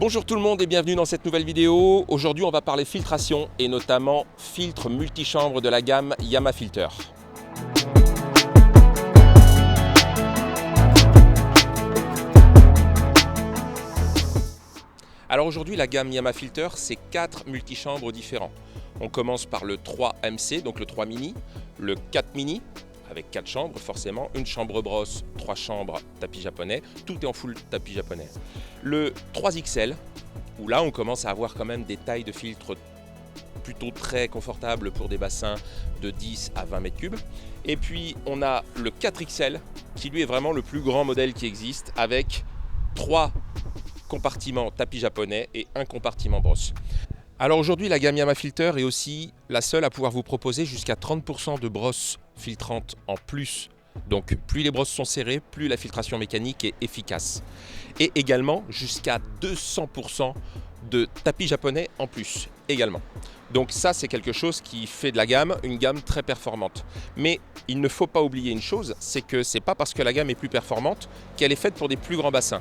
Bonjour tout le monde et bienvenue dans cette nouvelle vidéo. Aujourd'hui on va parler filtration et notamment filtre multichambre de la gamme YamaFilter. Alors aujourd'hui la gamme YamaFilter c'est 4 multichambres différents. On commence par le 3MC, donc le 3 mini, le 4 mini, avec 4 chambres forcément, une chambre brosse, 3 chambres tapis japonais, tout est en full tapis japonais. Le 3XL, où là on commence à avoir quand même des tailles de filtres plutôt très confortables pour des bassins de 10 à 20 mètres cubes. Et puis on a le 4XL, qui lui est vraiment le plus grand modèle qui existe, avec 3 compartiments tapis japonais et un compartiment brosse. Alors aujourd'hui, la gamme YamaFilter est aussi la seule à pouvoir vous proposer jusqu'à 30% de brosses filtrantes en plus. Donc plus les brosses sont serrées, plus la filtration mécanique est efficace. Et également jusqu'à 200% de tapis japonais en plus également. Donc ça c'est quelque chose qui fait de la gamme une gamme très performante. Mais il ne faut pas oublier une chose, c'est que c'est pas parce que la gamme est plus performante qu'elle est faite pour des plus grands bassins.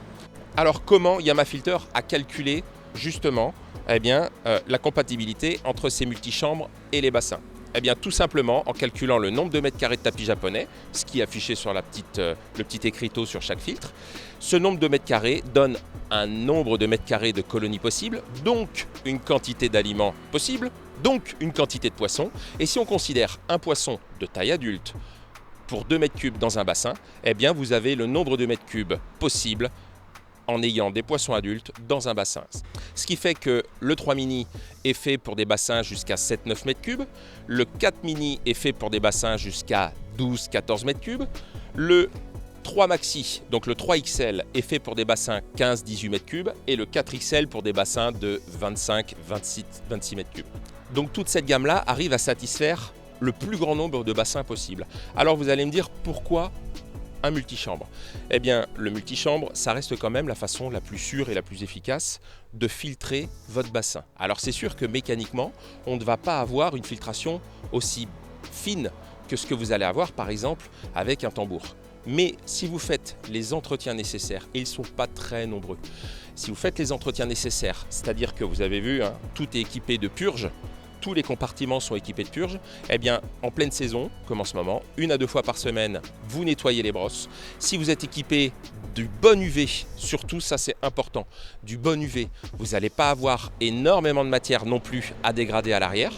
Alors comment YamaFilter a calculé justement la compatibilité entre ces multichambres et les bassins? Tout simplement en calculant le nombre de mètres carrés de tapis japonais, ce qui est affiché sur le petit écriteau sur chaque filtre. Ce nombre de mètres carrés donne un nombre de mètres carrés de colonies possibles, donc une quantité d'aliments possible, donc une quantité de poissons. Et si on considère un poisson de taille adulte pour 2 mètres cubes dans un bassin, vous avez le nombre de mètres cubes possible en ayant des poissons adultes dans un bassin. Ce qui fait que le 3 mini est fait pour des bassins jusqu'à 7-9 mètres cubes, le 4 mini est fait pour des bassins jusqu'à 12-14 mètres cubes, le 3 maxi, donc le 3XL, est fait pour des bassins 15-18 mètres cubes et le 4XL pour des bassins de 25-26 mètres cubes. Donc toute cette gamme-là arrive à satisfaire le plus grand nombre de bassins possible. Alors vous allez me dire pourquoi un multichambre? Le multichambre, ça reste quand même la façon la plus sûre et la plus efficace de filtrer votre bassin. Alors c'est sûr que mécaniquement, on ne va pas avoir une filtration aussi fine que ce que vous allez avoir par exemple avec un tambour. Mais si vous faites les entretiens nécessaires, et ils ne sont pas très nombreux, si vous faites les entretiens nécessaires, c'est-à-dire que vous avez vu, tout est équipé de purges, tous les compartiments sont équipés de purges, en pleine saison, comme en ce moment, 1 à 2 fois par semaine, vous nettoyez les brosses. Si vous êtes équipé du bon UV, surtout ça c'est important, du bon UV, vous n'allez pas avoir énormément de matière non plus à dégrader à l'arrière.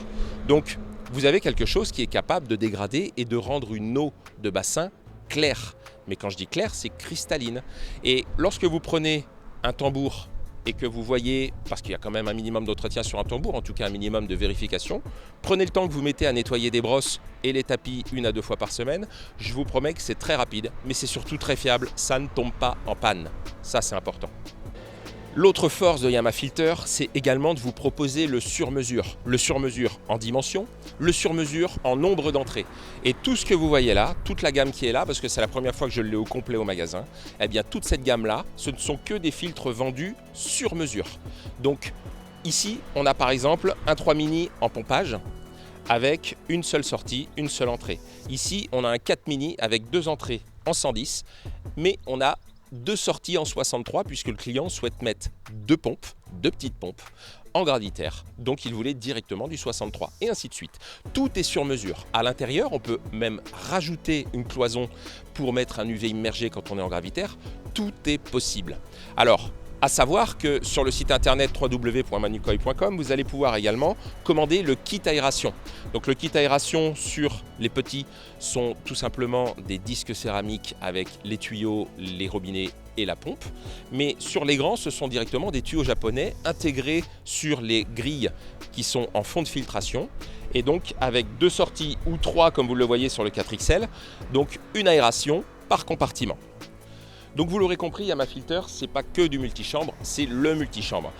Donc vous avez quelque chose qui est capable de dégrader et de rendre une eau de bassin claire. Mais quand je dis claire, c'est cristalline. Et lorsque vous prenez un tambour et que vous voyez, parce qu'il y a quand même un minimum d'entretien sur un tambour, en tout cas un minimum de vérification, prenez le temps que vous mettez à nettoyer des brosses et les tapis 1 à 2 fois par semaine, je vous promets que c'est très rapide, mais c'est surtout très fiable, ça ne tombe pas en panne, ça c'est important. L'autre force de YamaFilter, c'est également de vous proposer le sur-mesure en dimension, le sur-mesure en nombre d'entrées. Et tout ce que vous voyez là, toute la gamme qui est là, parce que c'est la première fois que je l'ai au complet au magasin, toute cette gamme-là, ce ne sont que des filtres vendus sur mesure. Donc ici, on a par exemple un 3 mini en pompage, avec une seule sortie, une seule entrée. Ici, on a un 4 mini avec 2 entrées en 110, mais on a 2 sorties en 63 puisque le client souhaite mettre 2 pompes, 2 petites pompes en gravitaire. Donc il voulait directement du 63 et ainsi de suite. Tout est sur mesure. À l'intérieur, on peut même rajouter une cloison pour mettre un UV immergé quand on est en gravitaire. Tout est possible. Alors, à savoir que sur le site internet www.manukoy.com, vous allez pouvoir également commander le kit aération. Donc le kit aération sur les petits sont tout simplement des disques céramiques avec les tuyaux, les robinets et la pompe. Mais sur les grands, ce sont directement des tuyaux japonais intégrés sur les grilles qui sont en fond de filtration. Et donc avec 2 sorties ou 3 comme vous le voyez sur le 4XL, donc une aération par compartiment. Donc vous l'aurez compris, YamaFilter, c'est pas que du multichambre, c'est le multichambre.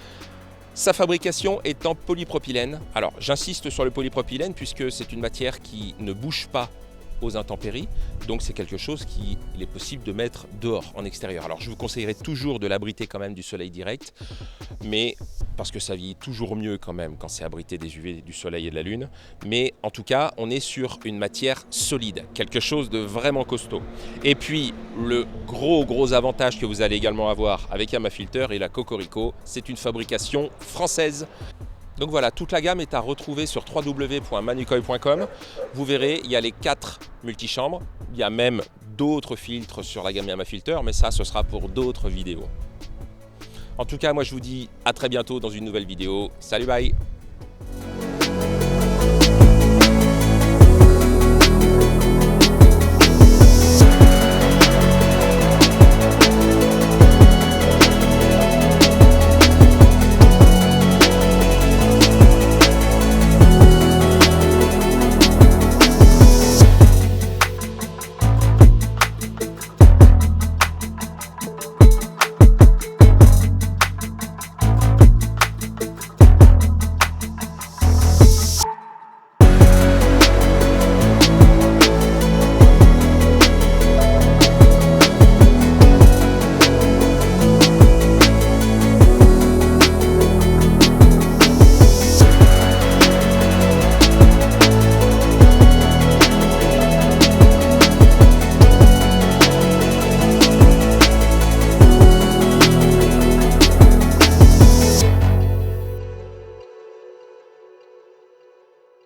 Sa fabrication est en polypropylène. Alors j'insiste sur le polypropylène puisque c'est une matière qui ne bouge pas aux intempéries, donc c'est quelque chose qu'il est possible de mettre dehors, en extérieur. Alors je vous conseillerais toujours de l'abriter quand même du soleil direct, mais parce que ça vieillit toujours mieux quand même quand c'est abrité des UV, du soleil et de la lune. Mais en tout cas, on est sur une matière solide, quelque chose de vraiment costaud. Et puis, le gros avantage que vous allez également avoir avec Yamafilter et la Cocorico, c'est une fabrication française. Donc voilà, toute la gamme est à retrouver sur www.manucoil.com. Vous verrez, il y a les 4 multichambres. Il y a même d'autres filtres sur la gamme Yamafilter, mais ça, ce sera pour d'autres vidéos. En tout cas, moi je vous dis à très bientôt dans une nouvelle vidéo. Salut, bye!